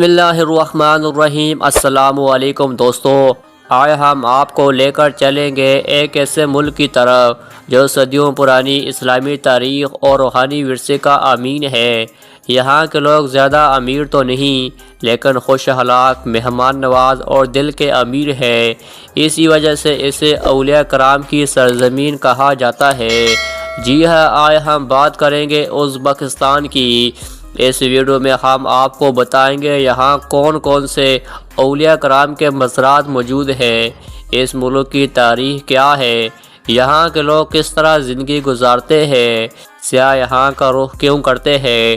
بسم اللہ الرحمن الرحیم۔ السلام علیکم دوستو، آج ہم آپ کو لے کر چلیں گے ایک ایسے ملک کی طرف جو صدیوں پرانی اسلامی تاریخ اور روحانی ورثے کا امین ہے۔ یہاں کے لوگ زیادہ امیر تو نہیں، لیکن خوش اخلاق، مہمان نواز اور دل کے امیر ہیں۔ اسی وجہ سے اسے اولیاء کرام کی سرزمین کہا جاتا ہے۔ جی ہاں، آج ہم بات کریں گے ازبکستان کی۔ اس ویڈیو میں ہم آپ کو بتائیں گے یہاں کون کون سے اولیاء کرام کے مزارات موجود ہیں، اس ملک کی تاریخ کیا ہے، یہاں کے لوگ کس طرح زندگی گزارتے ہیں، سیاح یہاں کا رخ کیوں کرتے ہیں،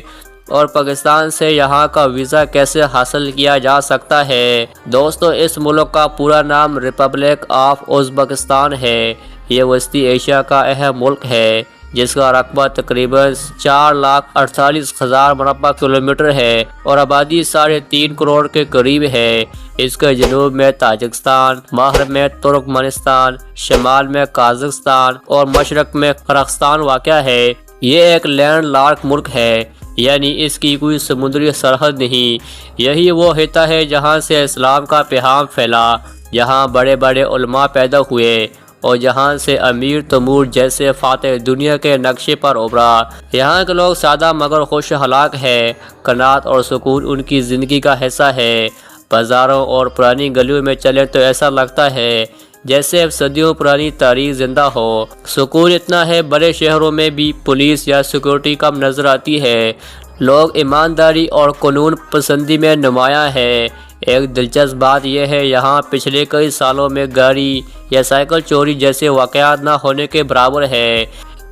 اور پاکستان سے یہاں کا ویزا کیسے حاصل کیا جا سکتا ہے۔ دوستو، اس ملک کا پورا نام ریپبلک آف ازبکستان ہے۔ یہ وسطی ایشیا کا اہم ملک ہے جس کا رقبہ تقریباً 4,48,000 مربع کلومیٹر ہے اور آبادی 3.5 کروڑ کے قریب ہے۔ اس کے جنوب میں تاجکستان، مغرب میں ترکمانستان، شمال میں قازقستان اور مشرق میں قرغستان واقع ہے۔ یہ ایک لینڈ لاک ملک ہے، یعنی اس کی کوئی سمندری سرحد نہیں۔ یہی وہ خطہ ہے جہاں سے اسلام کا پیغام پھیلا، جہاں بڑے بڑے علماء پیدا ہوئے اور جہاں سے امیر تیمور جیسے فاتح دنیا کے نقشے پر ابھرا۔ یہاں کے لوگ سادہ مگر خوش اخلاق ہیں، قناعت اور سکون ان کی زندگی کا حصہ ہے۔ بازاروں اور پرانی گلیوں میں چلے تو ایسا لگتا ہے جیسے اب صدیوں پرانی تاریخ زندہ ہو۔ سکون اتنا ہے بڑے شہروں میں بھی پولیس یا سیکورٹی کم نظر آتی ہے۔ لوگ ایمانداری اور قانون پسندی میں نمایاں ہیں۔ ایک دلچسپ بات یہ ہے یہاں پچھلے کئی سالوں میں گاڑی یا سائیکل چوری جیسے واقعات نہ ہونے کے برابر ہے۔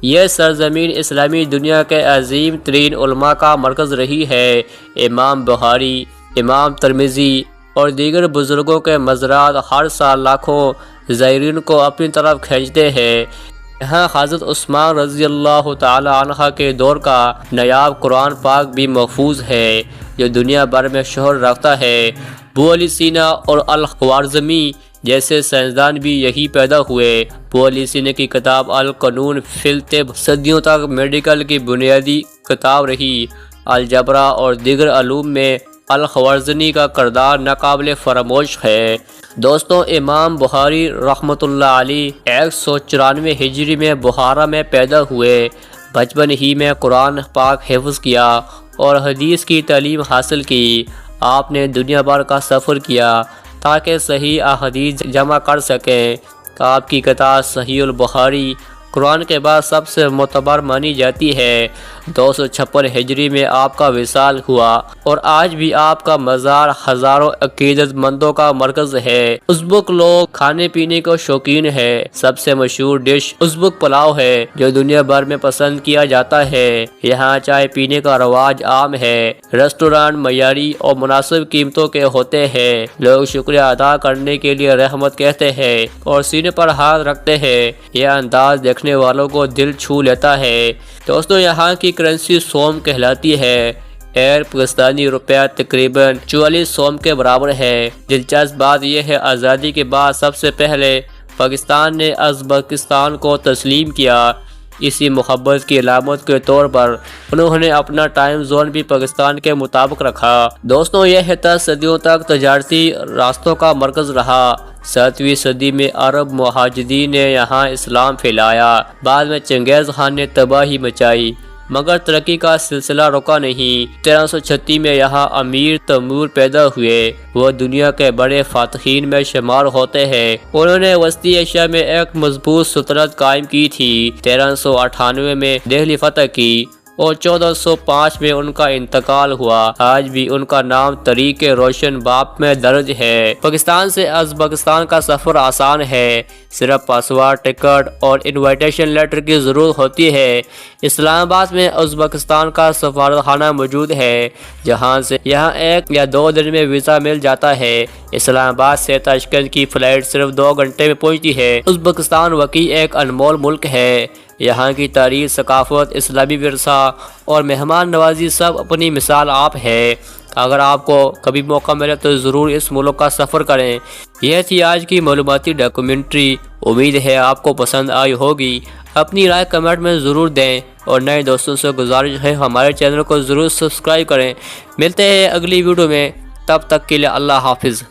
یہ سرزمین اسلامی دنیا کے عظیم ترین علماء کا مرکز رہی ہے۔ امام بخاری، امام ترمذی اور دیگر بزرگوں کے مزارات ہر سال لاکھوں زائرین کو اپنی طرف کھینچتے ہیں۔ یہاں حضرت عثمان رضی اللہ تعالی عنہ کے دور کا نایاب قرآن پاک بھی محفوظ ہے جو دنیا بھر میں شہرت رکھتا ہے۔ ابو علی سینا اور الخوارزمی جیسے سائنسدان بھی یہی پیدا ہوئے۔ ابو علی سینا کی کتاب القانون فی الطب صدیوں تک میڈیکل کی بنیادی کتاب رہی۔ الجبرا اور دیگر علوم میں الخوارزمی کا کردار ناقابل فراموش ہے۔ دوستو، امام بخاری رحمۃ اللہ علیہ 194 ہجری میں بخارا میں پیدا ہوئے۔ بچپن ہی میں قرآن پاک حفظ کیا اور حدیث کی تعلیم حاصل کی۔ آپ نے دنیا بھر کا سفر کیا تاکہ صحیح احادیث جمع کر سکیں۔ آپ کی کتاب صحیح البخاری قرآن کے بعد سب سے معتبر مانی جاتی ہے۔ 256 ہجری میں آپ کا وصال ہوا اور آج بھی آپ کا مزار ہزاروں عقیدت مندوں کا مرکز ہے۔ ازبک لوگ کھانے پینے کو شوقین ہے۔ سب سے مشہور ڈش ازبک پلاؤ ہے جو دنیا بھر میں پسند کیا جاتا ہے۔ یہاں چائے پینے کا رواج عام ہے۔ ریسٹورانٹ معیاری اور مناسب قیمتوں کے ہوتے ہیں۔ لوگ شکریہ ادا کرنے کے لیے رحمت کہتے ہیں اور سینے پر ہاتھ رکھتے ہیں۔ یہ انداز دیکھنے والوں کو دل چھو لیتا ہے۔ دوستو، یہاں کی کرنسی سوم کہلاتی ہے۔ ایک پاکستانی روپیہ تقریباً 44 سوم کے برابر ہے۔ دلچسپ بات یہ ہے آزادی کے بعد سب سے پہلے پاکستان نے ازبکستان کو تسلیم کیا۔ اسی محبت کی علامت کے طور پر انہوں نے اپنا ٹائم زون بھی پاکستان کے مطابق رکھا۔ دوستو، یہ خطہ صدیوں تک تجارتی راستوں کا مرکز رہا۔ 7ویں صدی میں عرب مہاجرین نے یہاں اسلام پھیلایا۔ بعد میں چنگیز خان نے تباہی مچائی مگر ترقی کا سلسلہ رکا نہیں۔ 1336 میں یہاں امیر تیمور پیدا ہوئے۔ وہ دنیا کے بڑے فاتحین میں شمار ہوتے ہیں۔ انہوں نے وسطی ایشیا میں ایک مضبوط سلطنت قائم کی تھی۔ 1398 میں دہلی فتح کی اور 1405 میں ان کا انتقال ہوا۔ آج بھی ان کا نام تاریخ روشن باب میں درج ہے۔ پاکستان سے ازبکستان کا سفر آسان ہے۔ صرف پاسپورٹ، ٹکٹ اور انویٹیشن لیٹر کی ضرورت ہوتی ہے۔ اسلام آباد میں ازبکستان کا سفارت خانہ موجود ہے جہاں سے یہاں 1 یا 2 دن میں ویزا مل جاتا ہے۔ اسلام آباد سے تاشکند کی فلائٹ صرف 2 گھنٹے میں پہنچتی ہے۔ ازبکستان واقعی ایک انمول ملک ہے۔ یہاں کی تاریخ، ثقافت، اسلامی ورثہ اور مہمان نوازی سب اپنی مثال آپ ہے۔ اگر آپ کو کبھی موقع ملے تو ضرور اس ملک کا سفر کریں۔ یہ تھی آج کی معلوماتی ڈاکومنٹری۔ امید ہے آپ کو پسند آئی ہوگی۔ اپنی رائے کمنٹ میں ضرور دیں اور نئے دوستوں سے گزارش ہے ہمارے چینل کو ضرور سبسکرائب کریں۔ ملتے ہیں اگلی ویڈیو میں، تب تک کے لیے اللہ حافظ۔